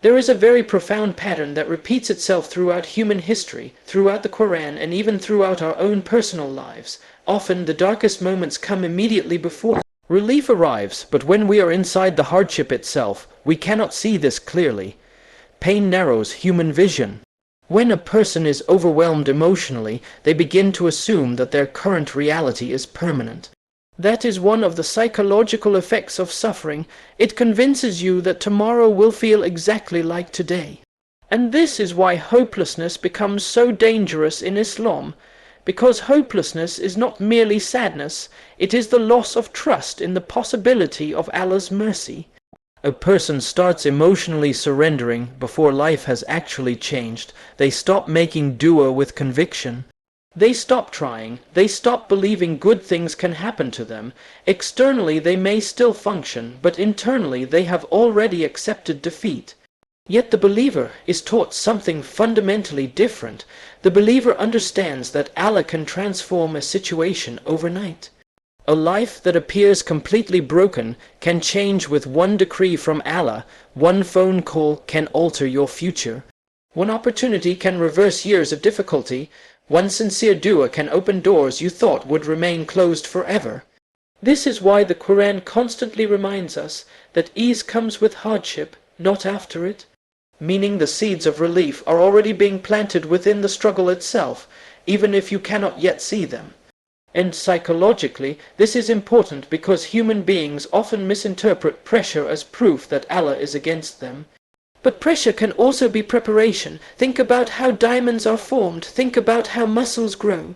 There is a very profound pattern that repeats itself throughout human history, throughout the Quran, and even throughout our own personal lives. Often, the darkest moments come immediately before relief arrives, but when we are inside the hardship itself, we cannot see this clearly. Pain narrows human vision. When a person is overwhelmed emotionally, they begin to assume that their current reality is permanent. That is one of the psychological effects of suffering. It convinces you that tomorrow will feel exactly like today. And this is why hopelessness becomes so dangerous in Islam, because hopelessness is not merely sadness, it is the loss of trust in the possibility of Allah's mercy. A person starts emotionally surrendering before life has actually changed. They stop making dua with conviction. They stop trying. They stop believing good things can happen to them. Externally they may still function, but internally they have already accepted defeat. Yet the believer is taught something fundamentally different. The believer understands that Allah can transform a situation overnight. A life that appears completely broken can change with one decree from Allah. One phone call can alter your future. One opportunity can reverse years of difficulty. One sincere dua can open doors you thought would remain closed forever. This is why the Quran constantly reminds us that ease comes with hardship, not after it. Meaning the seeds of relief are already being planted within the struggle itself, even if you cannot yet see them. And psychologically, this is important because human beings often misinterpret pressure as proof that Allah is against them. But pressure can also be preparation. Think about how diamonds are formed. Think about how muscles grow.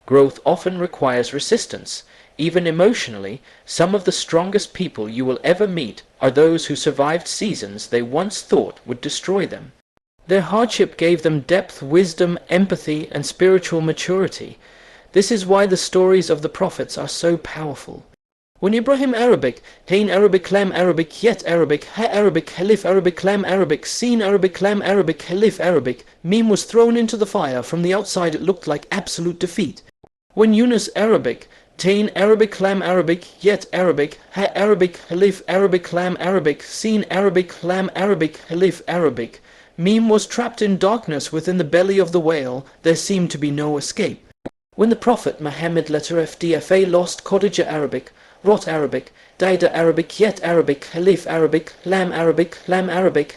Growth often requires resistance. Even emotionally, some of the strongest people you will ever meet are those who survived seasons they once thought would destroy them. Their hardship gave them depth, wisdom, empathy, and spiritual maturity. This is why the stories of the prophets are so powerful. When Ibrahim Arabic, Tain Arabic, Lam Arabic, Yet Arabic, Ha Arabic, Halif Arabic, Lam Arabic, Sin Arabic, Lam Arabic, Halif Arabic, Mim was thrown into the fire, from the outside it looked like absolute defeat. When Yunus Arabic, Tain Arabic, Lam Arabic, Yet Arabic, Ha Arabic, Halif Arabic, Lam Arabic, Sin Arabic, Lam Arabic, Halif Arabic, Mim was trapped in darkness within the belly of the whale, there seemed to be no escape. When the Prophet Muhammad FDFA lost Khadija Arabic, Rot Arabic, Daida Arabic, Yet Arabic, Halif Arabic, Lam Arabic,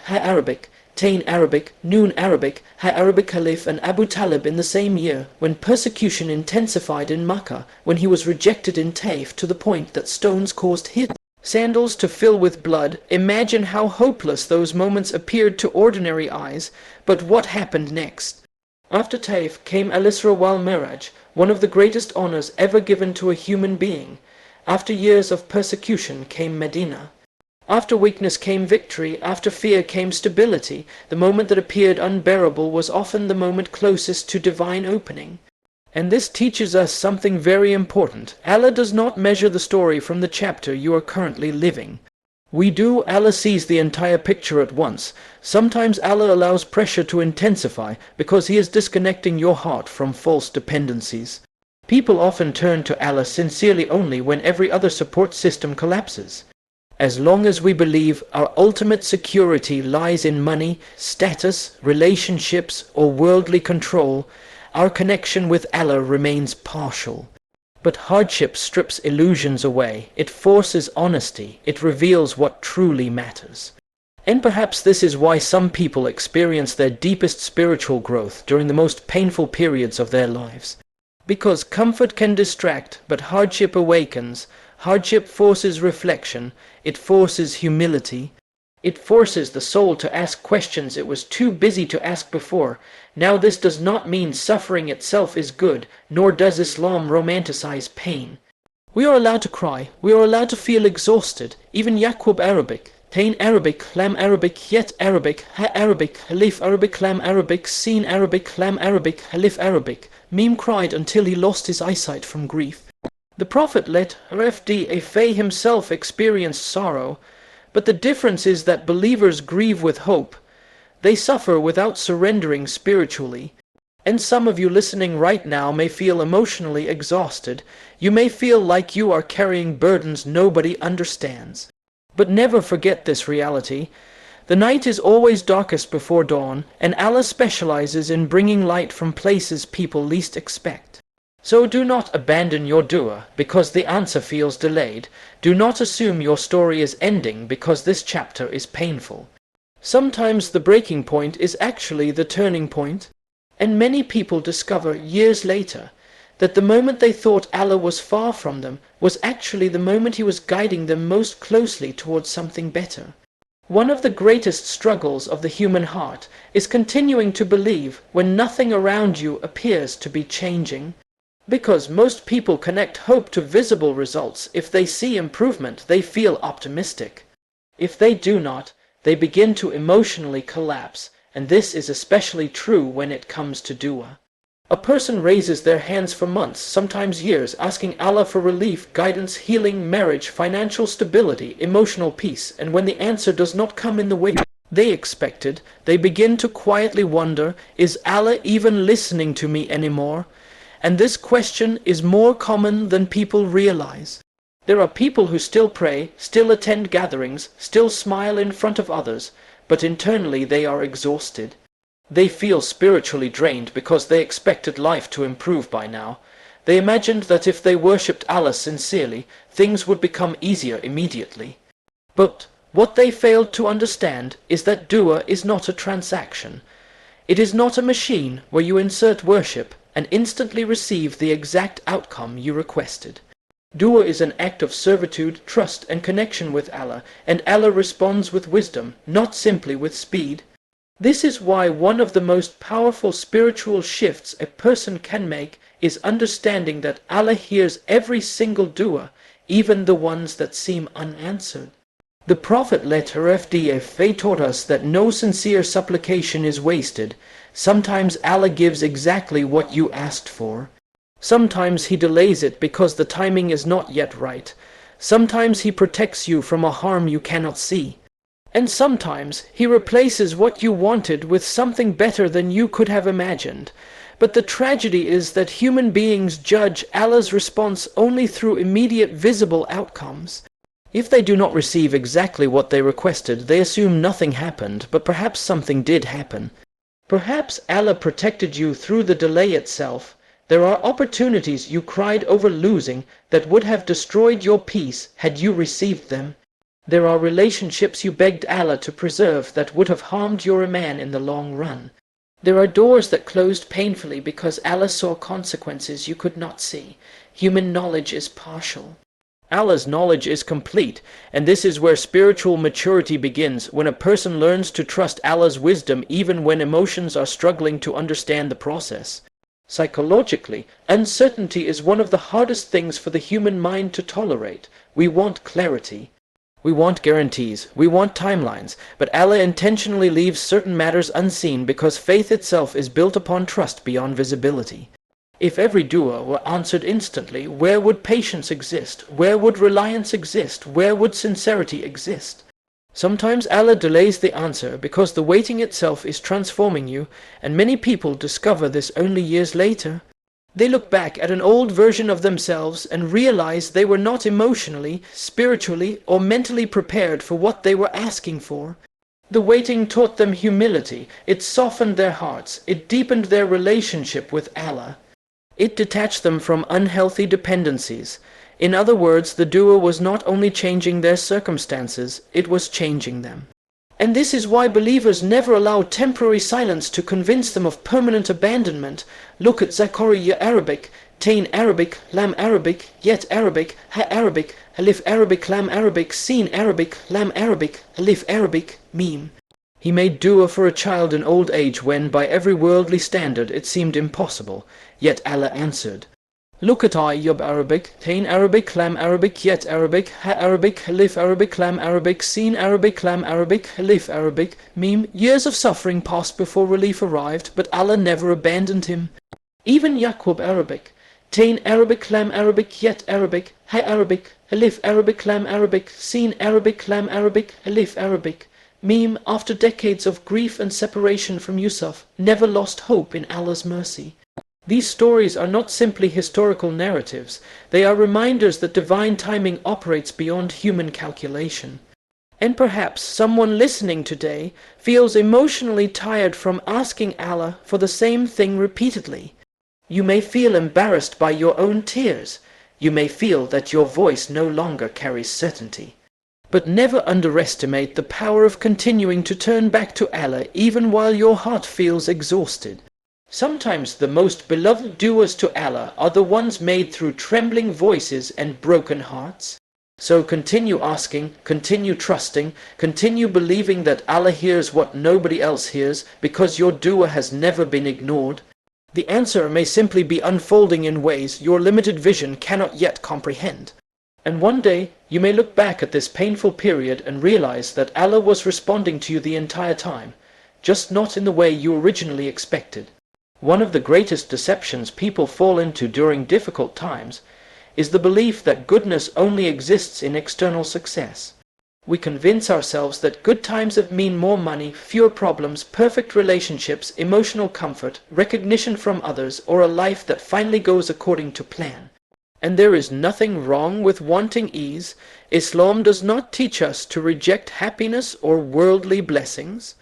Ha Arabic, Tain Arabic, Noon Arabic, Ha Arabic Halif, and Abu Talib in the same year, when persecution intensified in Makkah, when he was rejected in Taif to the point that stones caused his sandals to fill with blood. Imagine how hopeless those moments appeared to ordinary eyes. But what happened next? After Taif came Al-Isra wal Miraj, one of the greatest honors ever given to a human being. After years of persecution came Medina. After weakness came victory, after fear came stability. The moment that appeared unbearable was often the moment closest to divine opening. And this teaches us something very important. Allah does not measure the story from the chapter you are currently living. We do. Allah sees the entire picture at once. Sometimes Allah allows pressure to intensify because He is disconnecting your heart from false dependencies. People often turn to Allah sincerely only when every other support system collapses. As long as we believe our ultimate security lies in money, status, relationships, or worldly control, our connection with Allah remains partial. But hardship strips illusions away. It forces honesty. It reveals what truly matters. And perhaps this is why some people experience their deepest spiritual growth during the most painful periods of their lives. Because comfort can distract, but hardship awakens. Hardship forces reflection. It forces humility. It forces the soul to ask questions it was too busy to ask before. Now this does not mean suffering itself is good, nor does Islam romanticize pain. We are allowed to cry. We are allowed to feel exhausted. Even Yaqub Arabic, Tain Arabic, Lam Arabic, Yet Arabic, Ha Arabic, Halif Arabic, Lam Arabic, Sin Arabic, Lam Arabic, Halif Arabic. Mim cried until he lost his eyesight from grief. The Prophet let Rfd himself experience sorrow, but the difference is that believers grieve with hope. They suffer without surrendering spiritually. And some of you listening right now may feel emotionally exhausted. You may feel like you are carrying burdens nobody understands. But never forget this reality. The night is always darkest before dawn, and Allah specializes in bringing light from places people least expect. So do not abandon your dua because the answer feels delayed. Do not assume your story is ending because this chapter is painful. Sometimes the breaking point is actually the turning point, and many people discover years later that the moment they thought Allah was far from them was actually the moment He was guiding them most closely towards something better. One of the greatest struggles of the human heart is continuing to believe when nothing around you appears to be changing. Because most people connect hope to visible results. If they see improvement, they feel optimistic. If they do not, they begin to emotionally collapse, and this is especially true when it comes to dua. A person raises their hands for months, sometimes years, asking Allah for relief, guidance, healing, marriage, financial stability, emotional peace, and when the answer does not come in the way they expected, they begin to quietly wonder, is Allah even listening to me anymore? And this question is more common than people realize. There are people who still pray, still attend gatherings, still smile in front of others, but internally they are exhausted. They feel spiritually drained because they expected life to improve by now. They imagined that if they worshipped Allah sincerely, things would become easier immediately. But what they failed to understand is that dua is not a transaction. It is not a machine where you insert worship and instantly receive the exact outcome you requested. Dua is an act of servitude, trust, and connection with Allah, and Allah responds with wisdom, not simply with speed. This is why one of the most powerful spiritual shifts a person can make is understanding that Allah hears every single dua, even the ones that seem unanswered. The Prophet ﷺ taught us that no sincere supplication is wasted. Sometimes Allah gives exactly what you asked for. Sometimes He delays it because the timing is not yet right. Sometimes He protects you from a harm you cannot see. And sometimes He replaces what you wanted with something better than you could have imagined. But the tragedy is that human beings judge Allah's response only through immediate visible outcomes. If they do not receive exactly what they requested, they assume nothing happened, but perhaps something did happen. Perhaps Allah protected you through the delay itself. There are opportunities you cried over losing that would have destroyed your peace had you received them. There are relationships you begged Allah to preserve that would have harmed your iman in the long run. There are doors that closed painfully because Allah saw consequences you could not see. Human knowledge is partial. Allah's knowledge is complete, and this is where spiritual maturity begins, when a person learns to trust Allah's wisdom even when emotions are struggling to understand the process. Psychologically, uncertainty is one of the hardest things for the human mind to tolerate. We want clarity. We want guarantees. We want timelines. But Allah intentionally leaves certain matters unseen because faith itself is built upon trust beyond visibility. If every dua were answered instantly, where would patience exist? Where would reliance exist? Where would sincerity exist? Sometimes Allah delays the answer because the waiting itself is transforming you, and many people discover this only years later. They look back at an old version of themselves and realize they were not emotionally, spiritually, or mentally prepared for what they were asking for. The waiting taught them humility. It softened their hearts. It deepened their relationship with Allah. It detached them from unhealthy dependencies. In other words, the dua was not only changing their circumstances, it was changing them. And this is why believers never allow temporary silence to convince them of permanent abandonment. Look at Zakaria Arabic, Tain Arabic, Lam Arabic, Yet Arabic, Ha Arabic, Alif Arabic, Lam Arabic, Sin Arabic, Lam Arabic, Alif Arabic, Mim. He made dua for a child in old age when, by every worldly standard, it seemed impossible. Yet Allah answered. Look at Ayyub Arabic, Tain Arabic, Lam Arabic, Yet Arabic, Ha Arabic, Alif Arabic, Lam Arabic, Sin Arabic, Lam Arabic, Alif Arabic, Mim. Years of suffering passed before relief arrived, but Allah never abandoned him. Even Yaqub Arabic, Tain Arabic, Lam Arabic, Yet Arabic, Ha Arabic, Alif Arabic, Lam Arabic, Sin Arabic, Lam Arabic, Alif Arabic, Mim, after decades of grief and separation from Yusuf, never lost hope in Allah's mercy. These stories are not simply historical narratives. They are reminders that divine timing operates beyond human calculation. And perhaps someone listening today feels emotionally tired from asking Allah for the same thing repeatedly. You may feel embarrassed by your own tears. You may feel that your voice no longer carries certainty. But never underestimate the power of continuing to turn back to Allah even while your heart feels exhausted. Sometimes the most beloved du'as to Allah are the ones made through trembling voices and broken hearts. So continue asking, continue trusting, continue believing that Allah hears what nobody else hears, because your dua has never been ignored. The answer may simply be unfolding in ways your limited vision cannot yet comprehend. And one day, you may look back at this painful period and realize that Allah was responding to you the entire time, just not in the way you originally expected. One of the greatest deceptions people fall into during difficult times is the belief that goodness only exists in external success. We convince ourselves that good times mean more money, fewer problems, perfect relationships, emotional comfort, recognition from others, or a life that finally goes according to plan. And there is nothing wrong with wanting ease. Islam does not teach us to reject happiness or worldly blessings.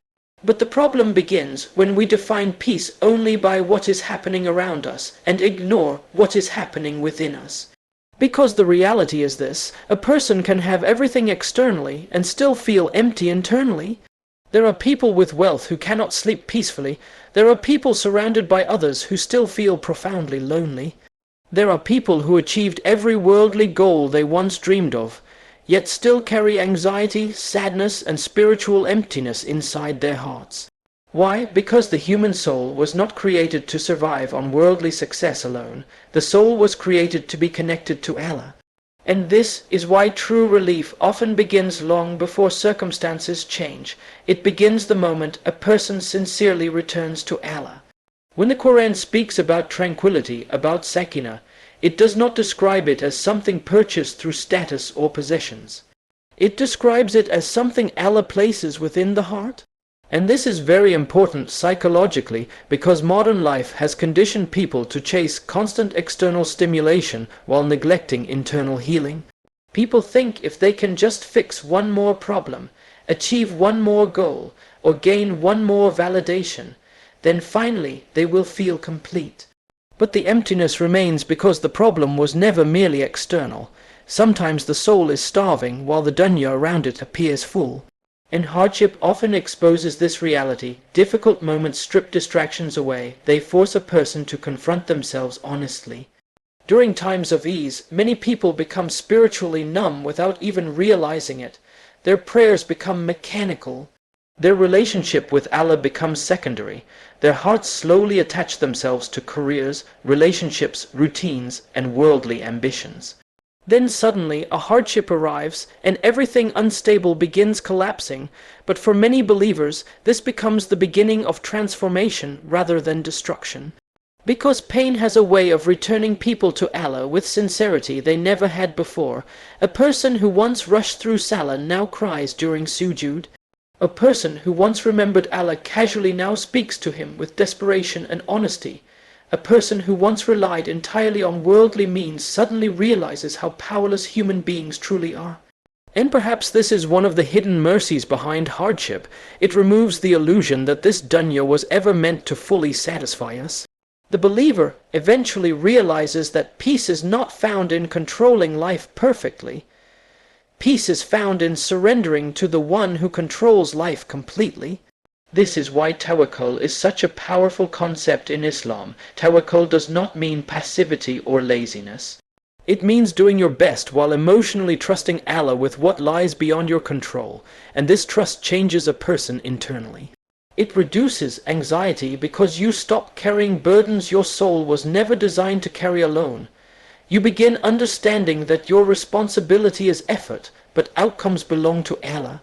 But the problem begins when we define peace only by what is happening around us and ignore what is happening within us. Because the reality is this: a person can have everything externally and still feel empty internally. There are people with wealth who cannot sleep peacefully. There are people surrounded by others who still feel profoundly lonely. There are people who achieved every worldly goal they once dreamed of, yet still carry anxiety, sadness, and spiritual emptiness inside their hearts. Why? Because the human soul was not created to survive on worldly success alone. The soul was created to be connected to Allah. And this is why true relief often begins long before circumstances change. It begins the moment a person sincerely returns to Allah. When the Quran speaks about tranquility, about sakinah, it does not describe it as something purchased through status or possessions. It describes it as something Allah places within the heart. And this is very important psychologically, because modern life has conditioned people to chase constant external stimulation while neglecting internal healing. People think if they can just fix one more problem, achieve one more goal, or gain one more validation, then finally they will feel complete. But the emptiness remains because the problem was never merely external. Sometimes the soul is starving while the dunya around it appears full. And hardship often exposes this reality. Difficult moments strip distractions away. They force a person to confront themselves honestly. During times of ease, many people become spiritually numb without even realizing it. Their prayers become mechanical. Their relationship with Allah becomes secondary. Their hearts slowly attach themselves to careers, relationships, routines, and worldly ambitions. Then suddenly a hardship arrives and everything unstable begins collapsing. But for many believers, this becomes the beginning of transformation rather than destruction. Because pain has a way of returning people to Allah with sincerity they never had before. A person who once rushed through Salah now cries during sujood. A person who once remembered Allah casually now speaks to him with desperation and honesty. A person who once relied entirely on worldly means suddenly realizes how powerless human beings truly are. And perhaps this is one of the hidden mercies behind hardship. It removes the illusion that this dunya was ever meant to fully satisfy us. The believer eventually realizes that peace is not found in controlling life perfectly. Peace is found in surrendering to the one who controls life completely. This is why tawakkul is such a powerful concept in Islam. Tawakkul does not mean passivity or laziness. It means doing your best while emotionally trusting Allah with what lies beyond your control, and this trust changes a person internally. It reduces anxiety because you stop carrying burdens your soul was never designed to carry alone. You begin understanding that your responsibility is effort, but outcomes belong to Allah.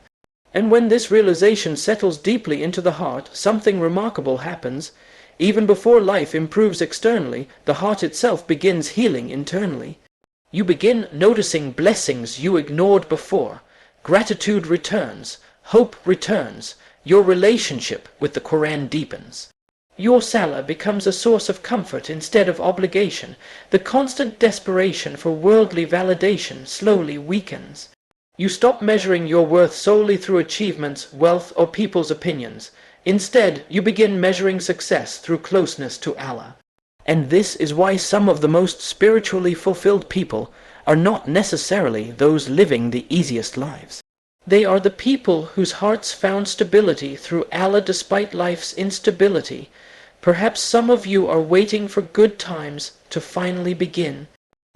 And when this realization settles deeply into the heart, something remarkable happens. Even before life improves externally, the heart itself begins healing internally. You begin noticing blessings you ignored before. Gratitude returns. Hope returns. Your relationship with the Quran deepens. Your salah becomes a source of comfort instead of obligation. The constant desperation for worldly validation slowly weakens. You stop measuring your worth solely through achievements, wealth, or people's opinions. Instead, you begin measuring success through closeness to Allah. And this is why some of the most spiritually fulfilled people are not necessarily those living the easiest lives. They are the people whose hearts found stability through Allah despite life's instability. Perhaps some of you are waiting for good times to finally begin.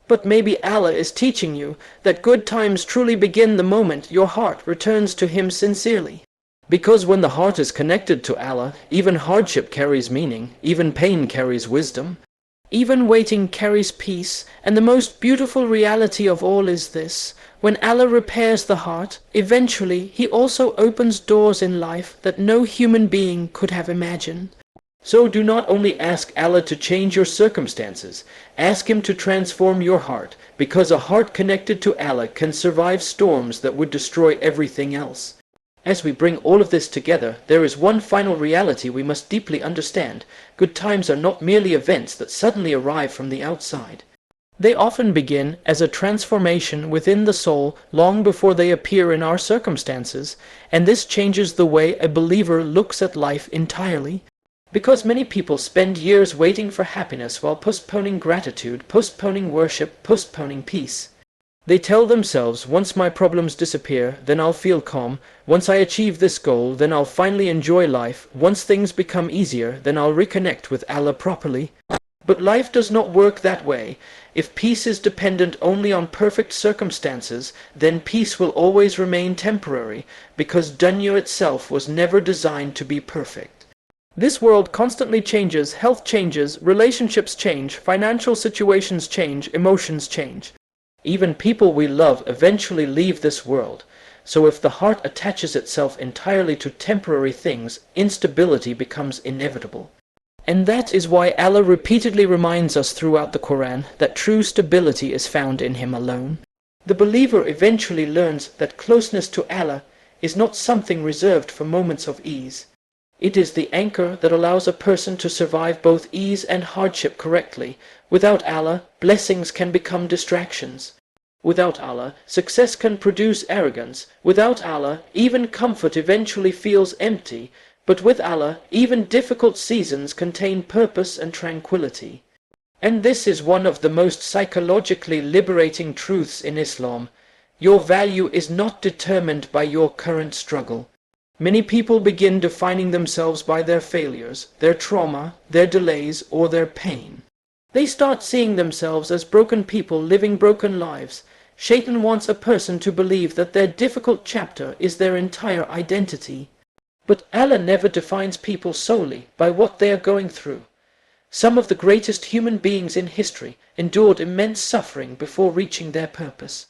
But maybe Allah is teaching you that good times truly begin the moment your heart returns to Him sincerely. Because when the heart is connected to Allah, even hardship carries meaning, even pain carries wisdom. Even waiting carries peace, and the most beautiful reality of all is this: when Allah repairs the heart, eventually He also opens doors in life that no human being could have imagined. So do not only ask Allah to change your circumstances, ask Him to transform your heart, because a heart connected to Allah can survive storms that would destroy everything else. As we bring all of this together, there is one final reality we must deeply understand. Good times are not merely events that suddenly arrive from the outside. They often begin as a transformation within the soul long before they appear in our circumstances, and this changes the way a believer looks at life entirely. Because many people spend years waiting for happiness while postponing gratitude, postponing worship, postponing peace. They tell themselves, once my problems disappear, then I'll feel calm. Once I achieve this goal, then I'll finally enjoy life. Once things become easier, then I'll reconnect with Allah properly. But life does not work that way. If peace is dependent only on perfect circumstances, then peace will always remain temporary, because dunya itself was never designed to be perfect. This world constantly changes, health changes, relationships change, financial situations change, emotions change. Even people we love eventually leave this world. So if the heart attaches itself entirely to temporary things, instability becomes inevitable. And that is why Allah repeatedly reminds us throughout the Quran that true stability is found in Him alone. The believer eventually learns that closeness to Allah is not something reserved for moments of ease. It is the anchor that allows a person to survive both ease and hardship correctly. Without Allah, blessings can become distractions. Without Allah, success can produce arrogance. Without Allah, even comfort eventually feels empty. But with Allah, even difficult seasons contain purpose and tranquility. And this is one of the most psychologically liberating truths in Islam. Your value is not determined by your current struggle. Many people begin defining themselves by their failures, their trauma, their delays, or their pain. They start seeing themselves as broken people living broken lives. Shaitan wants a person to believe that their difficult chapter is their entire identity. But Allah never defines people solely by what they are going through. Some of the greatest human beings in history endured immense suffering before reaching their purpose.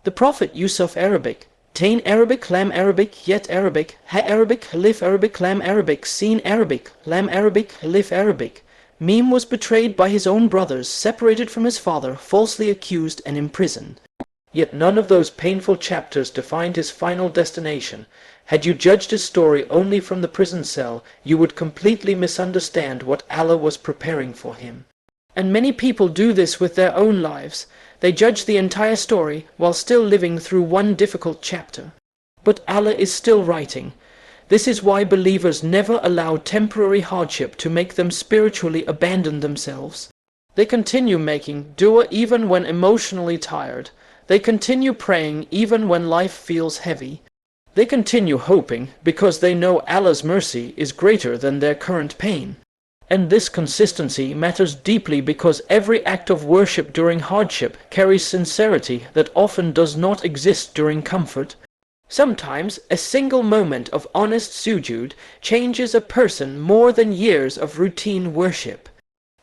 The Prophet Yusuf Arabic, Tain Arabic, Lam Arabic, Yet Arabic, Ha Arabic, Halif Arabic, Lam Arabic, Sin Arabic, Lam Arabic, Halif Arabic. Meme was betrayed by his own brothers, separated from his father, falsely accused and imprisoned. Yet none of those painful chapters defined his final destination. Had you judged his story only from the prison cell, you would completely misunderstand what Allah was preparing for him. And many people do this with their own lives. They judge the entire story while still living through one difficult chapter. But Allah is still writing. This is why believers never allow temporary hardship to make them spiritually abandon themselves. They continue making dua even when emotionally tired. They continue praying even when life feels heavy. They continue hoping because they know Allah's mercy is greater than their current pain. And this consistency matters deeply because every act of worship during hardship carries sincerity that often does not exist during comfort. Sometimes a single moment of honest sujood changes a person more than years of routine worship.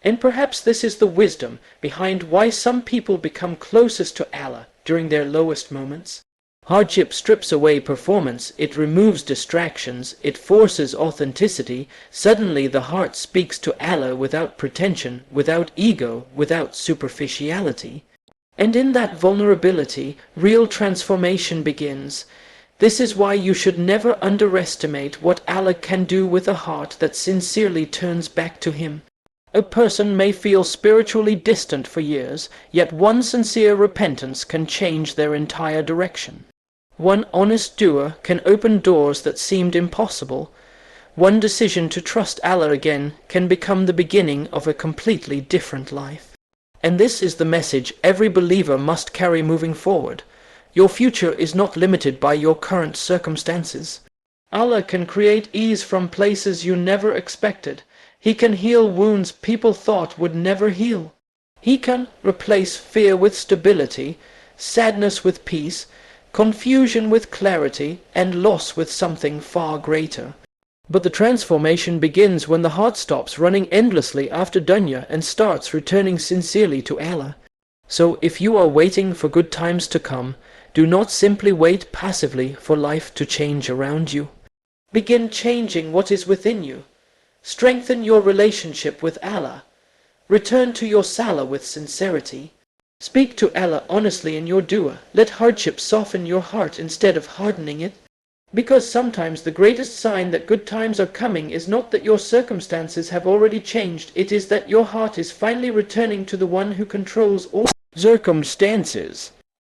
And perhaps this is the wisdom behind why some people become closest to Allah during their lowest moments. Hardship strips away performance, it removes distractions, it forces authenticity. Suddenly the heart speaks to Allah without pretension, without ego, without superficiality. And in that vulnerability, real transformation begins. This is why you should never underestimate what Allah can do with a heart that sincerely turns back to Him. A person may feel spiritually distant for years, yet one sincere repentance can change their entire direction. One honest dua can open doors that seemed impossible. One decision to trust Allah again can become the beginning of a completely different life. And this is the message every believer must carry moving forward. Your future is not limited by your current circumstances. Allah can create ease from places you never expected. He can heal wounds people thought would never heal. He can replace fear with stability, sadness with peace, confusion with clarity, and loss with something far greater. But the transformation begins when the heart stops running endlessly after dunya and starts returning sincerely to Allah. So if you are waiting for good times to come, do not simply wait passively for life to change around you. Begin changing what is within you. Strengthen your relationship with Allah. Return to your salah with sincerity. Speak to Allah honestly in your dua. Let hardship soften your heart instead of hardening it. Because sometimes the greatest sign that good times are coming is not that your circumstances have already changed, it is that your heart is finally returning to the one who controls all circumstances.